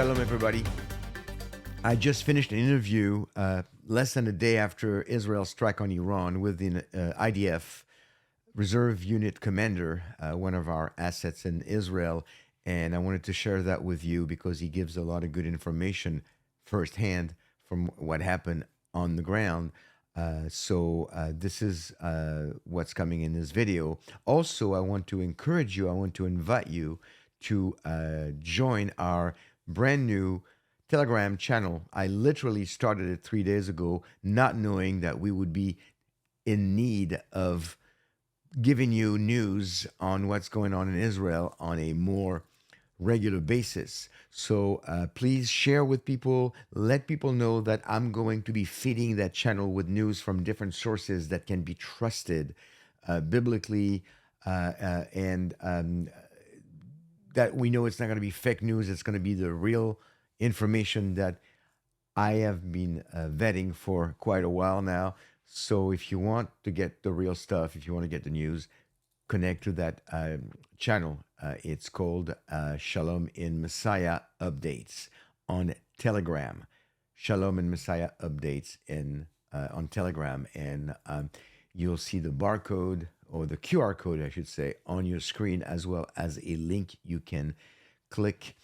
Shalom, everybody. I just finished an interview less than a day after Israel's strike on Iran with the IDF Reserve Unit Commander, one of our assets in Israel. And I wanted to share that with you because he gives a lot of good information firsthand from what happened on the ground. This is what's coming in this video. Also, I want to encourage you, I want to invite you to join our brand new Telegram channel. I literally started it 3 days ago, not knowing that we would be in need of giving you news on what's going on in Israel on a more regular basis. So please share with people, let people know that I'm going to be feeding that channel with news from different sources that can be trusted biblically and that we know it's not going to be fake news. It's going to be the real information that I have been vetting for quite a while now. So if you want to get the real stuff, if you want to get the news, connect to that channel. It's called Shalom in Messiah Updates on Telegram. Shalom in Messiah Updates on Telegram. And you'll see the barcode or the QR code, I should say, on your screen, as well as a link you can click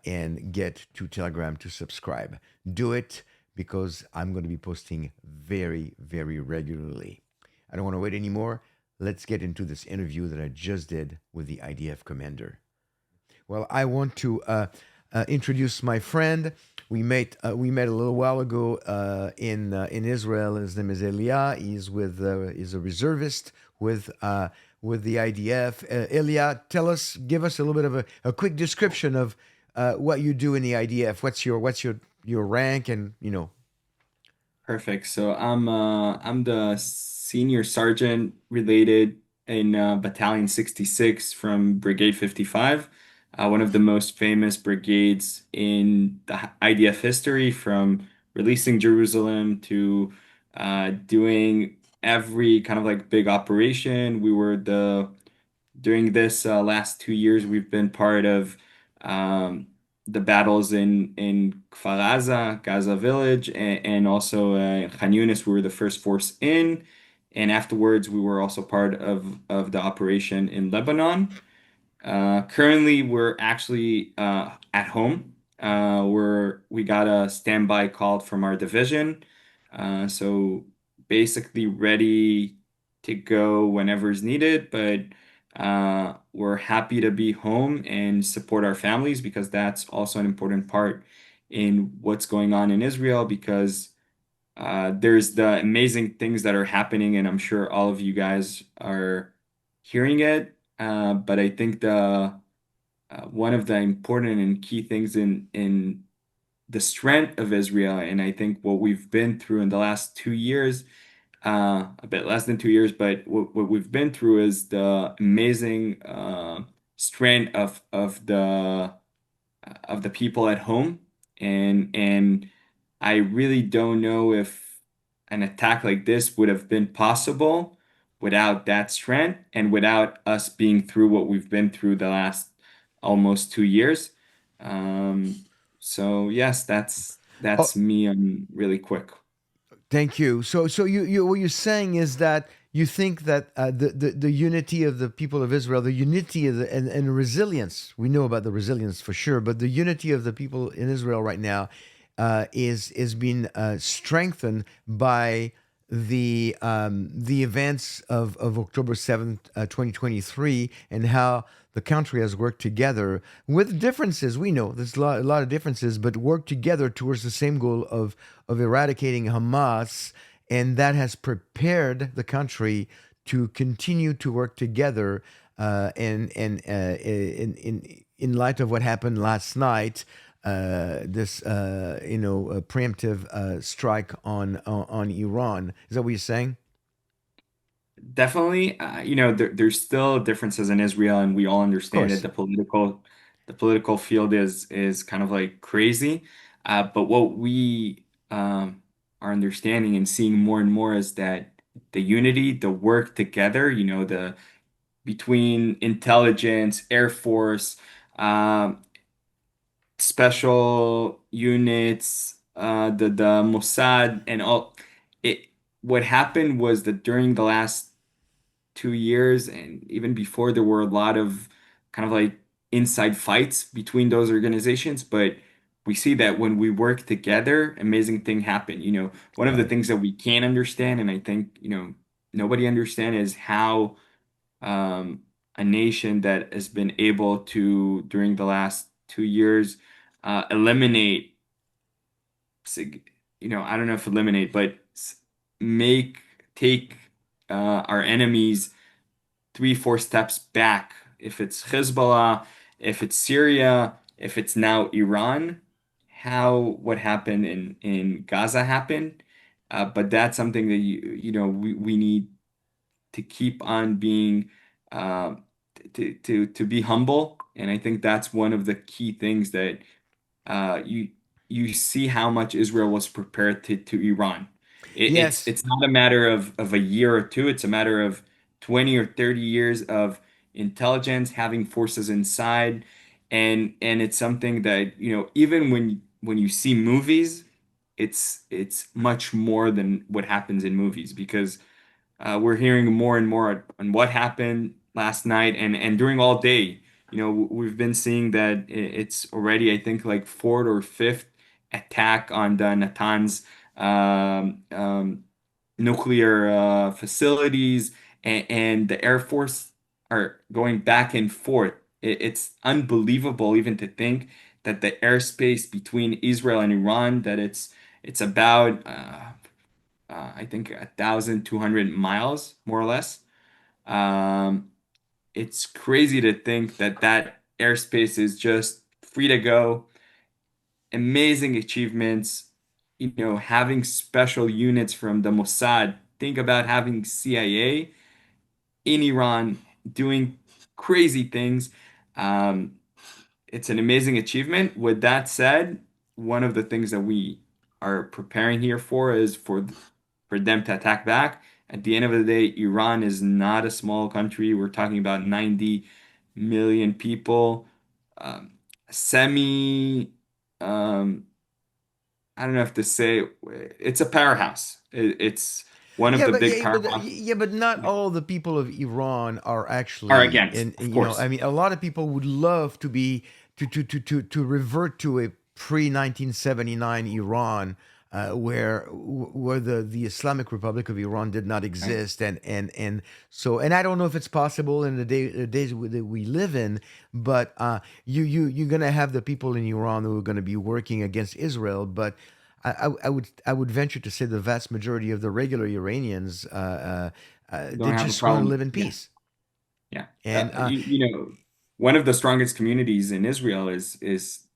and get to Telegram to subscribe. Do it because I'm going to be posting very, very regularly. I don't want to wait anymore. Let's get into this interview that I just did with the IDF commander. Well, I want to introduce my friend. We met a little while ago in Israel. His name is Ilia. He's a reservist with the IDF. Ilia, give us a little bit of a quick description of what you do in the IDF. What's your rank, and Perfect. So I'm the senior sergeant related in Battalion 66 from Brigade 55, one of the most famous brigades in the IDF history, from releasing Jerusalem to doing every kind of like big operation. We were during this last 2 years, we've been part of the battles in Kfar Gaza village, and also Khan Yunis. We were the first force in, and afterwards we were also part of the operation in Lebanon. Currently, we're actually at home. We got a standby call from our division, so basically ready to go whenever is needed. But we're happy to be home and support our families, because that's also an important part in what's going on in Israel. Because there's the amazing things that are happening, and I'm sure all of you guys are hearing it. But I think the one of the important and key things in the strength of Israel, and I think what we've been through in the last 2 years, a bit less than 2 years, but what we've been through is the amazing strength of the people at home, and I really don't know if an attack like this would have been possible without that strength and without us being through what we've been through the last almost 2 years. So yes, that's oh, me on really quick. thank you. So you what you're saying is that you think that the unity of the people of Israel, the unity of and resilience, we know about the resilience for sure, but the unity of the people in Israel right now is being strengthened by the events of October 7th, 2023, and how the country has worked together with differences. We know there's a lot of differences, but worked together towards the same goal of eradicating Hamas, and that has prepared the country to continue to work together. In light of what happened last night, this preemptive strike on Iran. Is that what you're saying? Definitely, there's still differences in Israel, and we all Of understand it. course. The political field is kind of like crazy. But what we are understanding and seeing more and more is that the unity, the work together, the between intelligence, Air Force, um, special units, the Mossad, and all. It What happened was that during the last 2 years and even before, there were a lot of kind of like inside fights between those organizations. But we see that when we work together, amazing thing happen. One of the Right. things that we can't understand, and I think nobody understand, is how um, a nation that has been able to, during the last 2 years, eliminate, I don't know if eliminate, but make take our enemies 3, 4 steps back. If it's Hezbollah, if it's Syria, if it's now Iran, how what happened in Gaza happened. But that's something that we need to keep on being uh, to be humble. And I think that's one of the key things that you see how much Israel was prepared to Iran. Yes. It's not a matter of a year or two. It's a matter of 20 or 30 years of intelligence, having forces inside, and it's something that even when you see movies, it's much more than what happens in movies, because we're hearing more and more on what happened last night and during all day. We've been seeing that it's already, I think, like fourth or fifth attack on the Natanz um, um, nuclear facilities, and the Air Force are going back and forth. It's unbelievable even to think that the airspace between Israel and Iran, that it's about I think 1,200 miles, more or less. Um, it's crazy to think that that airspace is just free to go. Amazing achievements, having special units from the Mossad. Think about having CIA in Iran doing crazy things. Um, it's an amazing achievement. With that said, one of the things that we are preparing here for is for them to attack back. At the end of the day, Iran is not a small country. We're talking about 90 million people. Um, semi, um, I don't know if to say, it's a powerhouse. It's one of Yeah, the but big yeah, but powerhouses. yeah, but not all the people of Iran are Are actually against, of I course. mean, a lot of people would love to be to revert to a pre 1979 Iran, where the Islamic Republic of Iran did not Right. exist, and so, and I don't know if it's possible in the days that we live in, but you're gonna have the people in Iran who are gonna be working against Israel, but I would venture to say the vast majority of the regular Iranians, they Don't have a just want to problem. live in Yeah. peace. Yeah. And One of the strongest communities in Israel is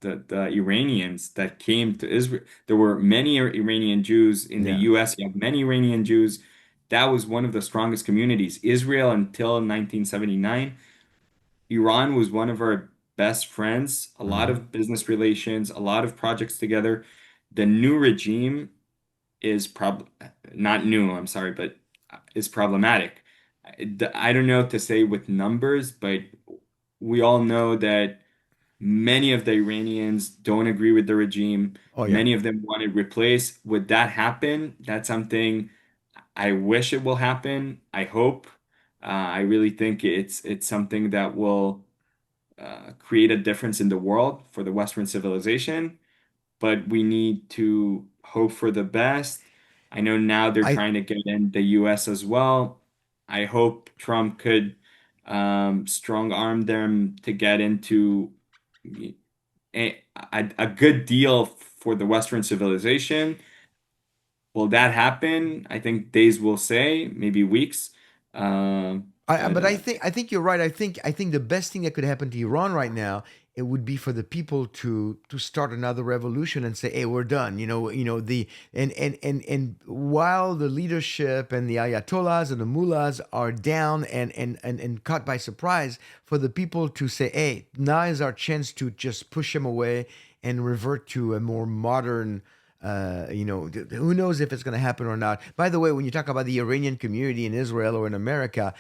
the Iranians that came to Israel. There were many Iranian Jews in the yeah, US. You have many Iranian Jews. That was one of the strongest communities. Israel until 1979. Iran was one of our best friends, a lot hmm of business relations, a lot of projects together. The new regime is not new, I'm sorry, but is problematic. I don't know to say with numbers, but we all know that many of the Iranians don't agree with the regime. oh yeah, Many of them want to replace. Would that happen? That's something I wish it will happen. I hope. I really think it's something that will create a difference in the world for the Western civilization, but we need to hope for the best. I know now they're I trying to get in the US as well. I hope Trump could strong arm them to get into a good deal for the Western civilization. Will that happen? I think days will say, maybe weeks. But but I think you're right. I think the best thing that could happen to Iran right now, it would be for the people to start another revolution and say, "Hey, we're done." The and while the leadership and the ayatollahs and the mullahs are down and caught by surprise, for the people to say, "Hey, now is our chance to just push them away and revert to a more modern." Who knows if it's going to happen or not. By the way, when you talk about the Iranian community in Israel or in America,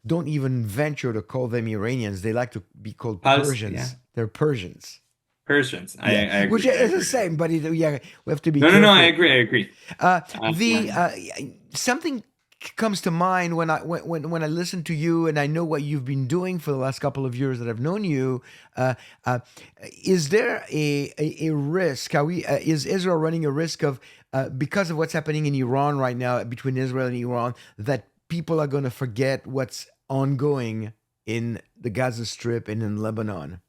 don't even venture to call them Iranians. They like to be called Pulse, yeah. Persians. They're Persians. Persians. I Yeah, which agree. I is the agree. same, but yeah, we have to be No, no, no. I careful. agree. I agree. The Yeah. something comes to mind when when I listen to you and I know what you've been doing for the last couple of years that I've known you. Uh, uh, is there a risk? Is Israel running a risk of because of what's happening in Iran right now between Israel and Iran that people are going to forget what's ongoing in the Gaza Strip and in Lebanon?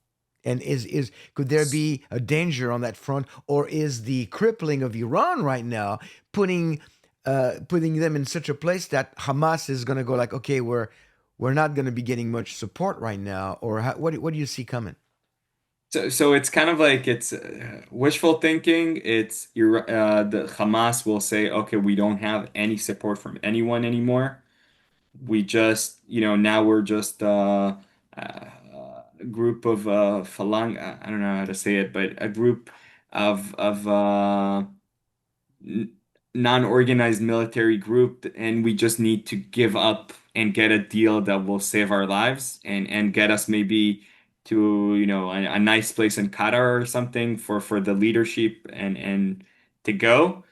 And is could there be a danger on that front, or is the crippling of Iran right now putting putting them in such a place that Hamas is going to go like, okay, we're not going to be getting much support right now, or what do you see coming? So it's kind of like it's wishful thinking. The Hamas will say, okay, we don't have any support from anyone anymore. We just, now we're just a group of Falang. I don't know how to say it, but a group of n- non-organized military group, and we just need to give up and get a deal that will save our lives and get us maybe to a nice place in Qatar or something for the leadership and to go.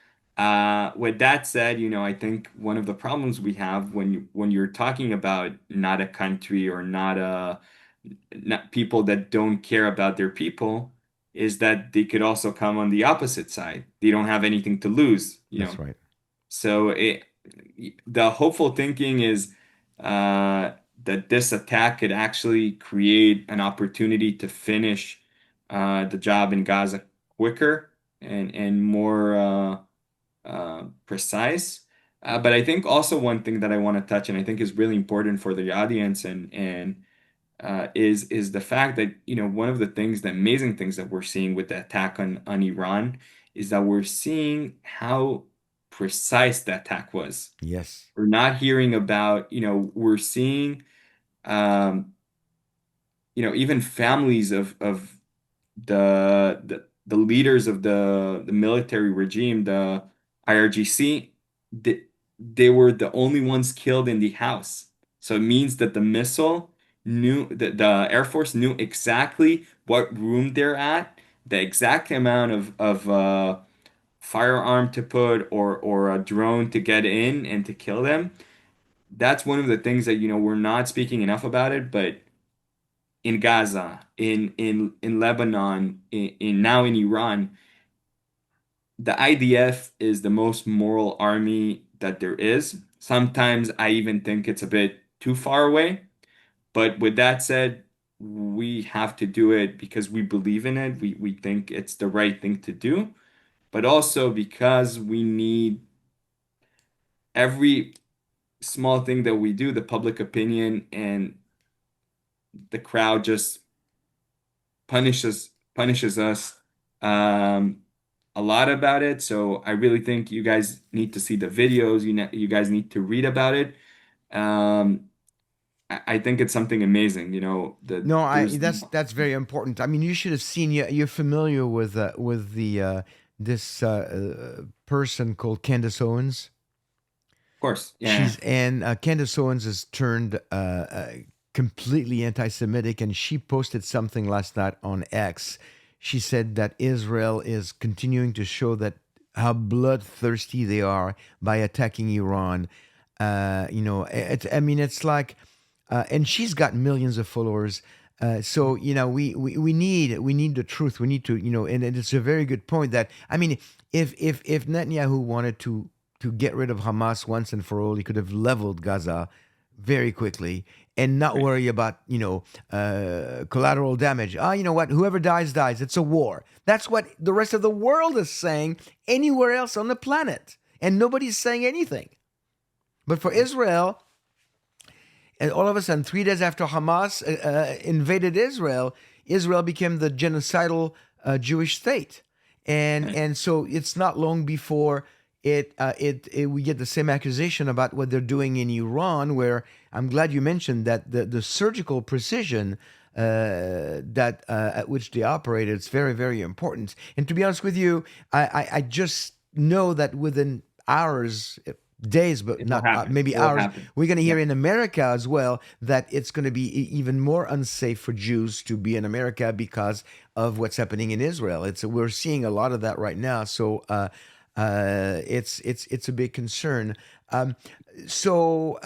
With that said, I think one of the problems we have when you're talking about not a country or not people that don't care about their people is that they could also come on the opposite side. They don't have anything to lose, That's right. So the hopeful thinking is that this attack could actually create an opportunity to finish the job in Gaza quicker and more precise. But I think also one thing that I want to touch, and I think is really important for the audience is the fact that one of the amazing things that we're seeing with the attack on Iran is that we're seeing how precise the attack was. Yes. We're not hearing about, we're seeing um, even families of the leaders of the military regime, the IRGC, they were the only ones killed in the house. So it means that the missile knew that the Air Force knew exactly what room they're at, the exact amount of firearm to put or a drone to get in and to kill them. That's one of the things that we're not speaking enough about it, but in Gaza, in Lebanon, in now in Iran, the IDF is the most moral army that there is. Sometimes I even think it's a bit too far away. But with that said, we have to do it because we believe in it. We think it's the right thing to do, but also because we need every small thing that we do, the public opinion and the crowd just punishes us um, a lot about it. So I really think you guys need to see the videos. You guys need to read about it. Um, I think it's something amazing. No, I There's that's very important. I mean, you should have seen. You're familiar with the this person called Candace Owens. of course, yeah, She's and Candace Owens has turned completely anti-Semitic, and she posted something last night on X. She said that Israel is continuing to show that how bloodthirsty they are by attacking Iran. I mean, it's like, and she's got millions of followers. So we need the truth. We need to and it's a very good point that I mean, if Netanyahu wanted to get rid of Hamas once and for all, he could have leveled Gaza very quickly and not right. worry about collateral damage. You know what? Whoever dies dies. It's a war. That's what the rest of the world is saying anywhere else on the planet, and nobody's saying anything. But for Israel, and all of a sudden, 3 days after Hamas invaded Israel, Israel became the genocidal Jewish state, Right. and so it's not long before we get the same accusation about what they're doing in Iran. Where I'm glad you mentioned that the surgical precision that at which they operate is very important. And to be honest with you, I just know that within hours, days, but It will not happen. maybe It will hours. happen. We're going to hear Yeah. in America as well that it's going to be even more unsafe for Jews to be in America because of what's happening in Israel. It's we're seeing a lot of that right now. So it's a big concern. Um, so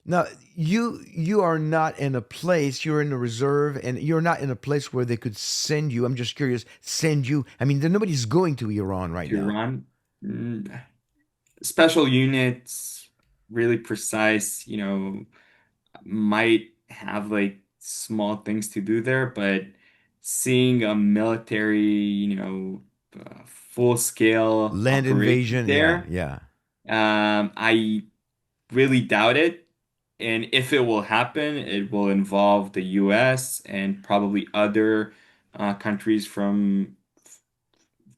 now you are not in a place. You're in a reserve, and you're not in a place where they could send you. I'm just curious. Send you. I mean, nobody's going to Iran right To now. Iran. Special units, really precise, might have like small things to do there, but seeing a military, full scale Land operation invasion. Yeah, there, yeah. I really doubt it. And if it will happen, it will involve the US and probably other countries from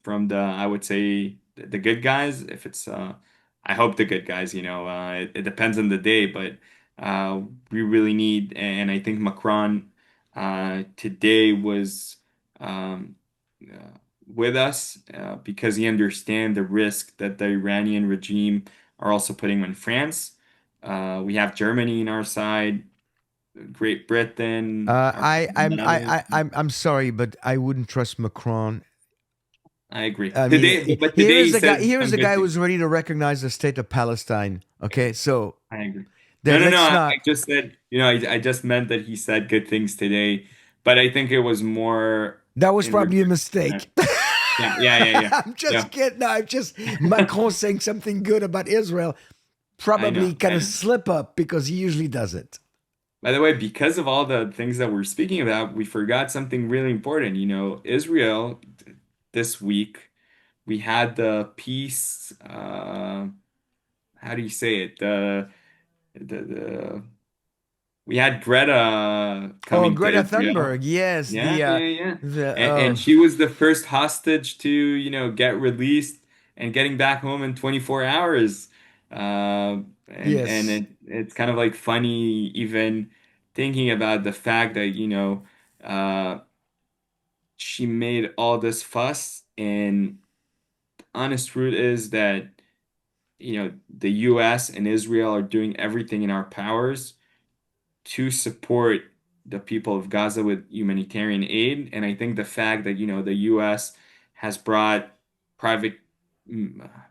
the I would say the good guys. If it's I hope the good guys, it depends on the day, but we really need, and I think Macron today was um, with us because he understands the risk that the Iranian regime are also putting on France. We have Germany on our side, Great Britain, our I'm sorry, but I wouldn't trust Macron. I agree. I mean, Today, but here today he is a guy. said Here is some a good guy things. who's ready to recognize the state of Palestine. Okay, so I agree. No, then no, no. let's I not. just said, I just meant that he said good things today, but I think it was more That was in probably a regards to that. mistake. Yeah, yeah, yeah, yeah. I'm just Yeah, kidding. No, I'm just Macron saying something good about Israel. I know, Probably kind I of know. slip up because he usually does it. By the way, because of all the things that we're speaking about, we forgot something really important. Israel this week, we had the peace, how do you say it? The we had Greta Oh, coming to Greta Israel. Thunberg. Yes, Yeah, yeah, yeah. the And she was the first hostage to, get released and getting back home in 24 hours. And yes. it's kind of like funny even thinking about the fact that, she made all this fuss. And honest truth is that, the US and Israel are doing everything in our powers to support the people of Gaza with humanitarian aid. And I think the fact that, the US has brought private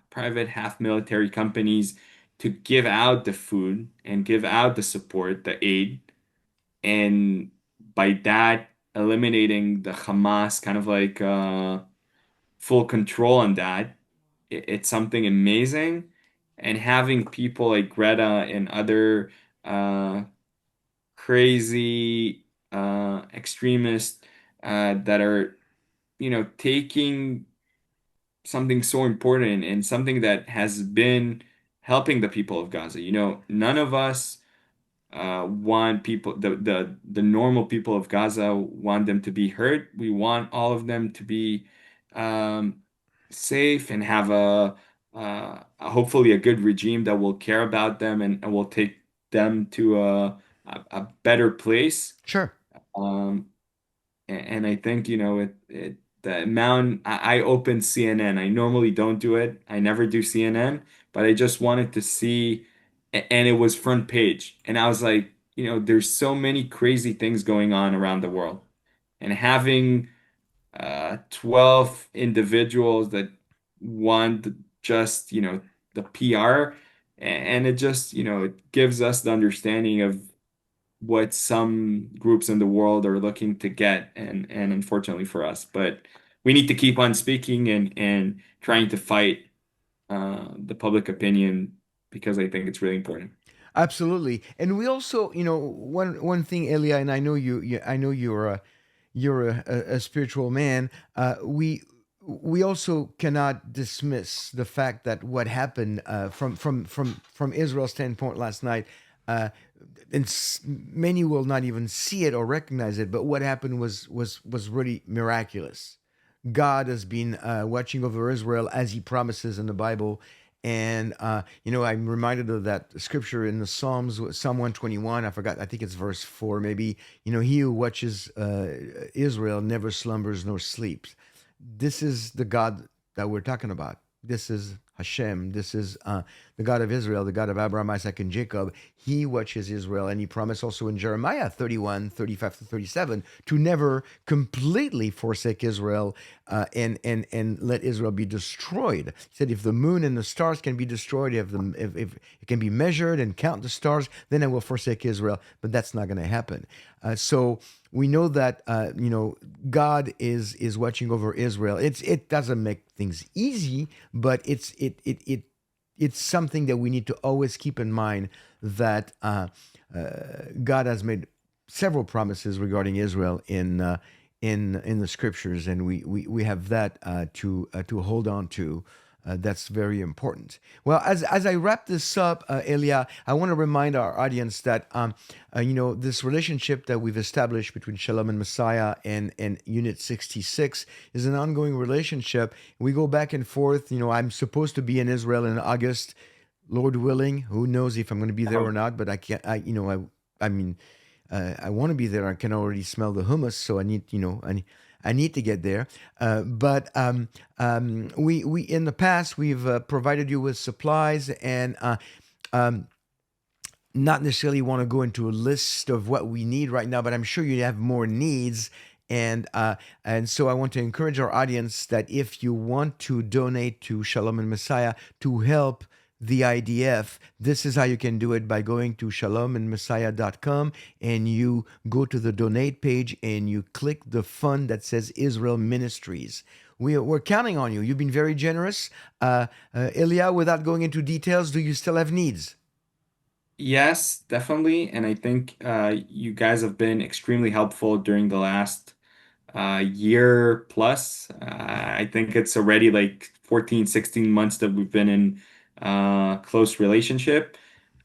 private half military companies to give out the food and give out the support, the aid, and by that eliminating the Hamas kind of like full control on that, it's something amazing. And having people like Greta and other crazy extremists that are, taking something so important and something that has been helping the people of Gaza. None of us want people, the normal people of Gaza want them to be hurt. We want all of them to be um, safe and have hopefully a good regime that will care about them and will take them to a better place. Sure. Um, and I think, the amount I opened CNN. I normally don't do it. I never do CNN, but I just wanted to see, and it was front page. And I was like, there's so many crazy things going on around the world. And having 12 individuals that want just, the PR, and it just, it gives us the understanding of what some groups in the world are looking to get, and unfortunately for us, but we need to keep on speaking and trying to fight the public opinion because I think it's really important. Absolutely. And we also, one thing, Elia, and I know I know you're a spiritual man. We also cannot dismiss the fact that what happened from Israel's standpoint last night. And many will not even see it or recognize it. But what happened was really miraculous. God has been watching over Israel as He promises in the Bible. And I'm reminded of that scripture in the Psalms, Psalm 121. I forgot. I think it's verse 4, maybe. He who watches Israel never slumbers nor sleeps. This is the God that we're talking about. This is Hashem. This is the God of Israel, the God of Abraham, Isaac, and Jacob. He watches Israel, and he promised also in Jeremiah 31, 35 to 37 to never completely forsake Israel and let Israel be destroyed. He said, if the moon and the stars can be destroyed, if it can be measured and count the stars, then I will forsake Israel. But that's not going to happen. So we know that God is watching over Israel. It doesn't make things easy, but it's something that we need to always keep in mind that God has made several promises regarding Israel in the scriptures, and we have that to hold on to. That's very important. Well, as I wrap this up, Ilia, I want to remind our audience that this relationship that we've established between Shalom and Messiah and Unit 66 is an ongoing relationship. We go back and forth. I'm supposed to be in Israel in August, Lord willing. Who knows if I'm going to be there or not? But I can't. I mean, I want to be there. I can already smell the hummus, so I need to get there. But we in the past we've provided you with supplies and not necessarily want to go into a list of what we need right now, but I'm sure you have more needs. And so I want to encourage our audience that if you want to donate to Shalom and Messiah to help the IDF, this is how you can do it by going to shalomandmessiah.com and you go to the donate page and you click the fund that says Israel Ministries. We're counting on you. You've been very generous. Ilia, without going into details, do you still have needs? Yes, definitely. And I think you guys have been extremely helpful during the last year plus. I think it's already like 14, 16 months that we've been in close relationship.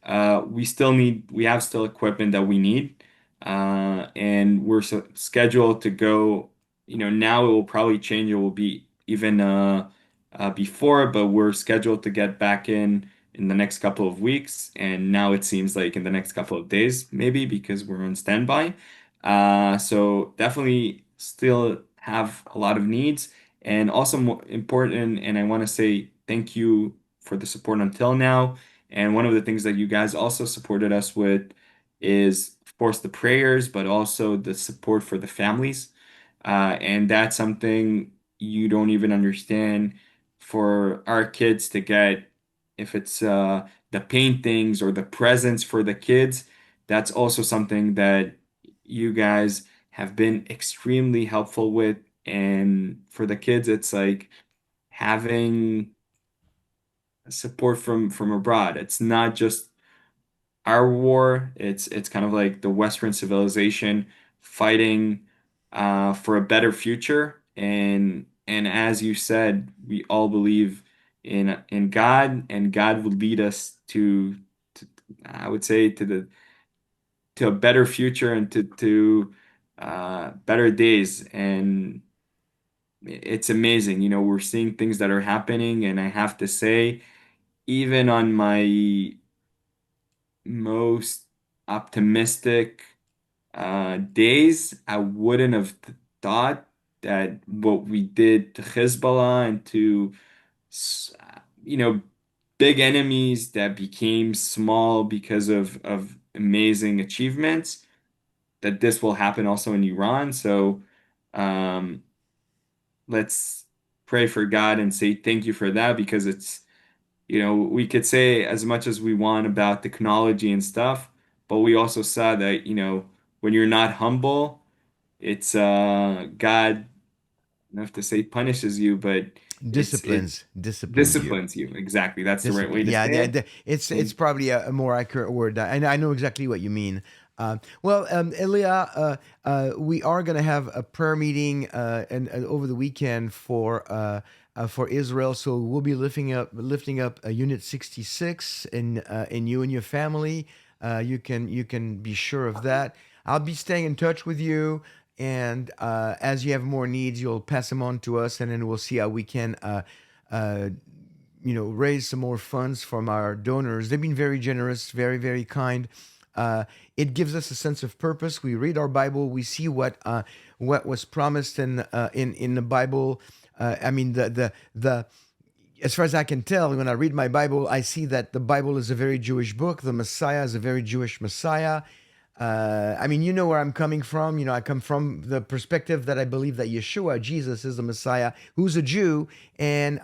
We have still equipment that we need. And we're scheduled to go, now it will probably change. It will be even before, but we're scheduled to get back in the next couple of weeks. And now it seems like in the next couple of days, maybe because we're on standby. So definitely still have a lot of needs and also more important. And I want to say thank you for the support until now. And one of the things that you guys also supported us with is, of course, the prayers, but also the support for the families. And that's something you don't even understand for our kids to get, if it's the paintings or the presents for the kids. That's also something that you guys have been extremely helpful with. And for the kids, it's like having support from abroad. It's not just our war. It's kind of like the Western civilization fighting for a better future. And as you said, we all believe in God, and God will lead us to I would say to a better future and to better days. And it's amazing. We're seeing things that are happening, and I have to say, even on my most optimistic days, I wouldn't have thought that what we did to Hezbollah and to, s- you know, big enemies that became small because of amazing achievements, that this will happen also in Iran. So um, let's pray for God and say thank you for that, because we could say as much as we want about technology and stuff, but we also saw that, when you're not humble, it's God, I don't have to say punishes you, but it Disciplines you. disciplines you. Exactly. That's the right Discipline. way to Yeah, say it. it's And probably a more accurate word, and I know exactly what you mean. Well, Elia, we are going to have a prayer meeting and over the weekend for Israel. So we'll be lifting up Unit 66 and you and your family. You can be sure of that. I'll be staying in touch with you. And as you have more needs, you'll pass them on to us, and then we'll see how we can uh, raise some more funds from our donors. They've been very generous, very, very kind. It gives us a sense of purpose. We read our Bible, we see what was promised in the Bible. I mean, the as far as I can tell, when I read my Bible, I see that the Bible is a very Jewish book. The Messiah is a very Jewish Messiah. I mean, you know where I'm coming from. You know, I come from the perspective that I believe that Yeshua, Jesus, is the Messiah, who's a Jew, and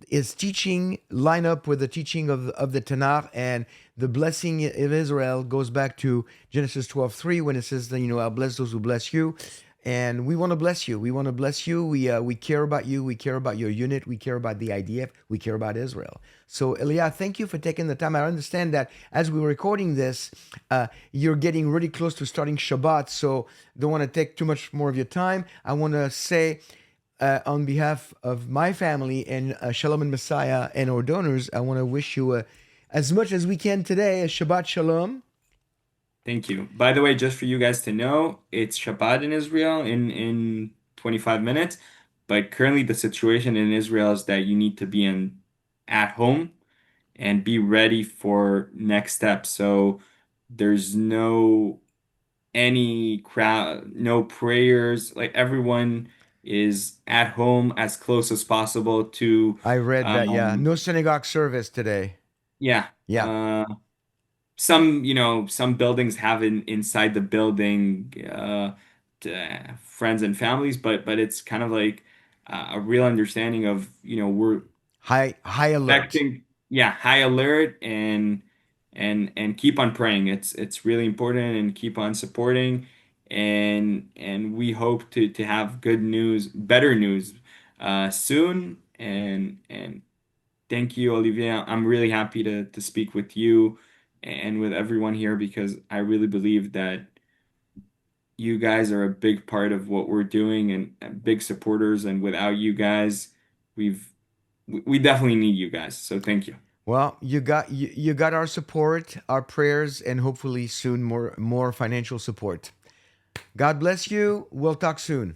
his teaching line up with the teaching of the Tanakh, and the blessing of Israel goes back to Genesis 12:3 when it says that, I'll bless those who bless you. And we want to bless you. We want to bless you. We care about you. We care about your unit. We care about the IDF. We care about Israel. So, Ilia, thank you for taking the time. I understand that as we were recording this, you're getting really close to starting Shabbat. So, don't want to take too much more of your time. I want to say, on behalf of my family and Shalom and Messiah and our donors, I want to wish you as much as we can today a Shabbat Shalom. Thank you. By the way, just for you guys to know, it's Shabbat in Israel in 25 minutes, but currently the situation in Israel is that you need to be in at home and be ready for next steps. So there's no any crowd, no prayers. Like everyone is at home as close as possible to I read that, yeah. um No synagogue service today. yeah. Yeah. Some, some buildings have inside the building friends and families, but it's kind of like a real understanding of, we're High alert. expecting, yeah, high alert and keep on praying. It's really important and keep on supporting and we hope to have good news, better news soon and thank you, Olivier. I'm really happy to speak with you and with everyone here because I really believe that you guys are a big part of what we're doing and big supporters. And without you guys, we've we definitely need you guys. So thank you. Well, you got our support, our prayers, and hopefully soon more financial support. God bless you. We'll talk soon.